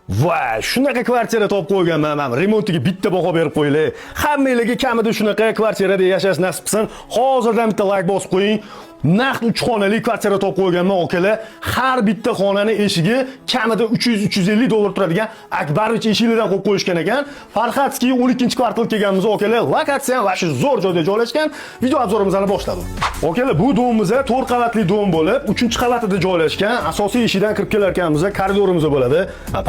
Voy, shunaqa kvartira topib qo'yganman men. Remontiga bitta baho berib qo'yinglar. Hammangizga kamida shunaqa kvartirada yashash nasib qilsin. Hozirdan bitta like bosib qo'ying. Naqd 3 xonali kvartira topib qo'yganman akalar. Har bitta xonani eshigi kamida 300-350 dollar turadigan Akbarich eshigidan qo'yib qo'yishgan ekan. Farxatskiy 12-kvartal kelganmiz akalar. Lokatsiya va shu zo'r joyda joylashgan. Video obzorimizni boshladim. Akalar, bu domimiz 4 qavatli dom bo'lib, 3-qavatida joylashgan. Asosiy eshigidan kirib kelar ekanmiz, koridorimiz bo'ladi.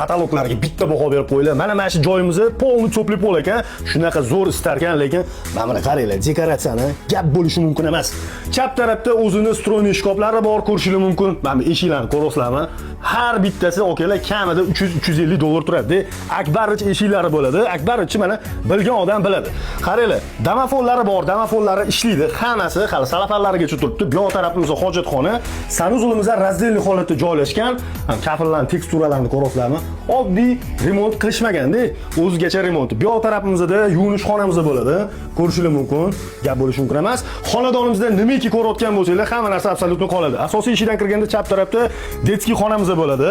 Patologlarga bitta baho berib qo'yinglar. Mana mana shu joyimiz polni cho'plib bo'l ekan. Shunaqa zo'r istar ekan, lekin mana buni qaranglar, dekoratsiyani gap bo'lishi mumkin emas. Chap tarafda o'zini stroyniy shkoflari bor, ko'rishingiz mumkin. Mana eshiklarni ko'rasizlarmi? Har bittasi akalar kamida 300-350 dollar turadi. Akbarich eshiklari bo'ladi. Akbarich mana bilgan odam biladi. Qaranglar, domofonlari bor, domofonlari ishlaydi. Hammasi hali salafanlarigacha turibdi. Bu yoq tarafimizda hojatxona, sanuzulimizda razdelniy holatda joylashgan. Kafillarning teksturalarini ko'rasizlarmi? Oddiy remont qilishmaganda, o'zigacha remont. Bu yoq tarafimizda yuvinish xonamiz bo'ladi. Ko'rishingiz mumkin. Gap bo'lishi mumkin emas. Xonadonimizda nimaki ko'rayotgan bo'lsanglar, hamma narsa absolyutni qoladi. Asosiy eshikdan kirganda chap tarafda detskiy xonamiz bo'ladi.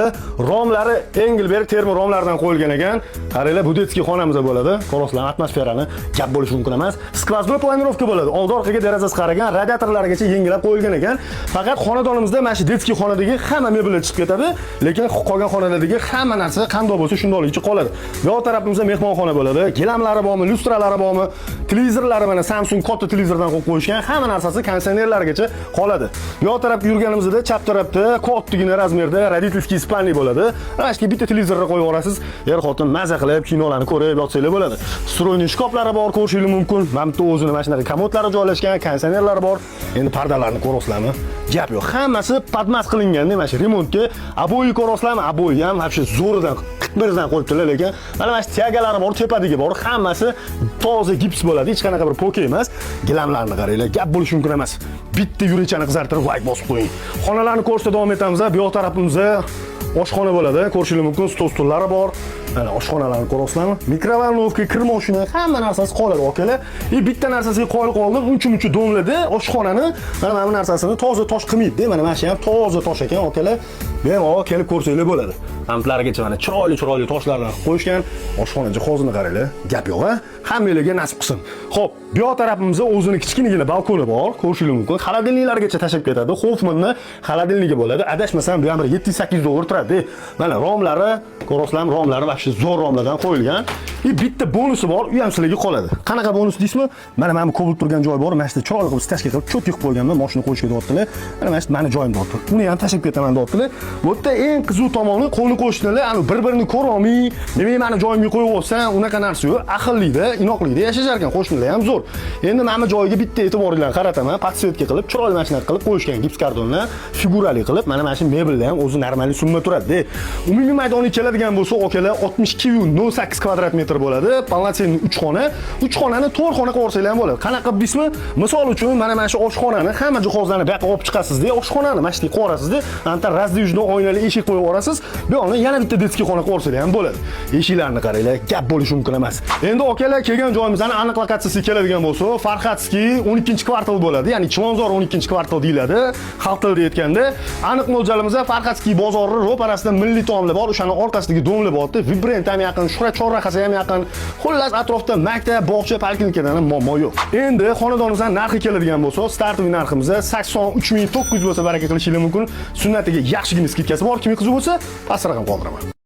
Romlari Engelberg termo romlardan qo'yilgan ekan. Qaranglar, bu detskiy xonamiz bo'ladi. Ko'rasizlar, atmosferani gap bo'lishi mumkin emas. Skvoznoy planirovka bo'ladi. Old-orqaga derazasi qaragan, radiatorlargacha yengilab qo'yilgan ekan. Faqat xonadonimizda mana shu detskiy xonadagi hamma mebellar chiqib ketadi, lekin qolgan xonalardagi hamma narsa qanday bo'lsa shundayligicha qoladi. Bu yoq tarafimizda mehmonxona bo'ladi. Gilamlari bormi, lustralari bormi, televizorlari mana Samsung katta televizordan qo'yib qo'yishgan. Hamma narsasi konditsionerlargacha qoladi. Bu yoq tarafga yurganimizda chap tarafda kattagina razmerda родительский spalniy bo'ladi. Mana shu bitta televizorni qo'yib yuborasiz. Er-xotin maza qilib kinolarni ko'rib yotsanglar bo'ladi. Stroyniy shkoflari bor, ko'rishingiz mumkin. Mana bu o'zini mana shunaqa komodlari joylashgan, konditsionerlar bor. Endi pardalarni ko'rasizlarmi? Gap yo'q. Hammasi podmas qilinganda mana shu remontga abo'yi ko'rasizlarmi? Abo'yi ham вообще zo'ridan birdan qo'yibdilar, lekin mana shu tiyagalari bor, tepadagi bor, hammasi toza gips bo'ladi, hech qanaqa bir poka emas. Gilamlarni qaranglar, gap bo'lishi mumkin emas. Bitta yurechani qizartirib like bosib qo'ying. Xonalarni ko'rishda davom etamiz. Bu yoq tarafimizda oshxona bo'ladi, ko'rishingiz mumkin, stol-stullari bor. Mana oshxonalarni ko'rasizlarmi? Mikrovalnovka, kir moshina, hamma narsasi qoladi akalar. Bitta narsasiga qo'yib qoldim, uncha-muncha domlada oshxonani mana bu narsasini toza tosh qilmaydi. Mana shu ham toza tosh ekan akalar. Bemalol kelib ko'rsanglar bo'ladi. Amplarigacha mana chiroyli toshlarni qo'yishgan. Oshxona jihozini qaranglar. Gap yo'q, ha? Hammangizga nasib qilsin. Xo'p, bu yoq tarafimizda o'zini kichkinagina balkoni bor, ko'rishingiz mumkin. Xolodilniklargacha tashib ketadi. Hoffmanni xolodilnigi bo'ladi. Adashmasam bu ham 700-800 dollar turadi. Mana romlari, ko'rasizlarmi? Romlari vaqti zo'r romlardan qo'yilgan. Bitta bonusi bor, u ham sizlarga qoladi. Qanaqa bonus deysizmi? Mana ko'bilib turgan joy bor, mana shu chiroyli qilib tashkil qilib cho'p yiqib qo'yganman, mashina qo'yishga deyaptilar. Mana shu mani joyim deyapti. Uni ham tashib ketaman deyaptilar. Bu yerda eng qiziq tomoni qo'lni qo'shnilar, bir-birini ko'rolmay, nima mani joyimga qo'yib olsan, unaqa narsa yo'q. Aqllida, inoqlikda yashashar ekan, qo'shnilar ham zo'r. Endi mana joyga bitta e'tiboringlarni qarataman, podsetga qilib, chiroyli mashina qilib qo'yishgan gips kartonlar, figurali qilib, mana shu mebellar ham o'zi normal summa turadi. Umumiy maydoni keladigan bo'lsa, okalar 62,08 kvadrat metr bo'ladi. Полноценный 3 xona. 3 xonani 4 xona qilib olsanglar ham bo'ladi. Qanaqa deysizmi? Misol uchun mana shu oshxonani hamma jihozlarni bu yoqqa olib chiqasiz-da, oshxonani mana shu qilib qo'yasiz-da, anta razdvijno oynali eshik qo'yib yuborasiz. Bu yoqni yana bitta detskiy xona qilib olsanglar ham bo'ladi. Eshiklarni qaranglar, gap bo'lishi mumkin emas. Endi okalar kelgan joyimizdan aniq lokatsiyasiga keladigan bo'lsa, Farxatskiy 12-kvartal bo'ladi, ya'ni Chilonzor 12-kvartal deyiladi. Xalq tilida aytganda, aniq mo'ljalimizda Farxatskiy bozori ro'parasida milliy taomlar bor, o'shaning orqasidagi domlar bor-da, Vibrant ham yaqin, Shuhrat chorrahasi ham yaqin. Xullas atrofda maktab, bog'cha, parkinkadan muammo yo'q. Endi xonadonimizdan narxi keladigan bo'lsa, startoviy narximiz 83.900 bo'lsa baraka qilishingiz mumkin. Sunnatiga yaxshigina skidkasi bor. Kimga qiziq bo'lsa, past raqam qoldiraman.